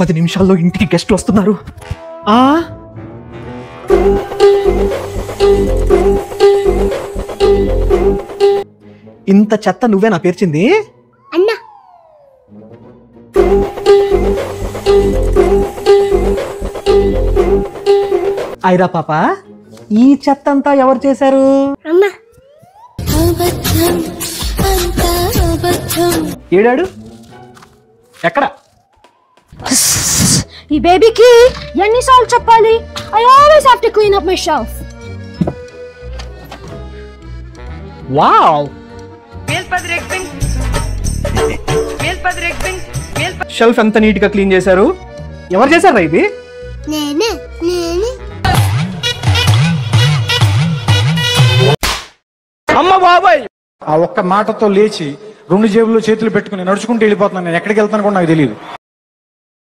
10 నిమిషాల్లో ఇంటికి గెస్ట్లు వస్తున్నారు. ఇంత చెత్త నువ్వేనా పేర్చింది? అన్నా ఐరా పాప, ఈ చెత్త అంతా ఎవరు చేశారు? అమ్మా. ఏడాడు ఎక్కడ? ఈ బేబీకి ఎన్నిసార్లు చెప్పాలి? I always have to clean up my shelf. Wow, shelf ఎంత నీట్ గా క్లీన్ చేశారు. ఎవరు చేశారా ఇది? నేనే. అమ్మ బాబాయ్. ఆ ఒక్క మాటతో లేచి 2 జేబుల్లో చేతులు పెట్టుకుని నడుచుకుంటూ వెళ్ళిపోతున్నాను. నేను ఎక్కడికి వెళ్తాను కూడా నాకు తెలియదు.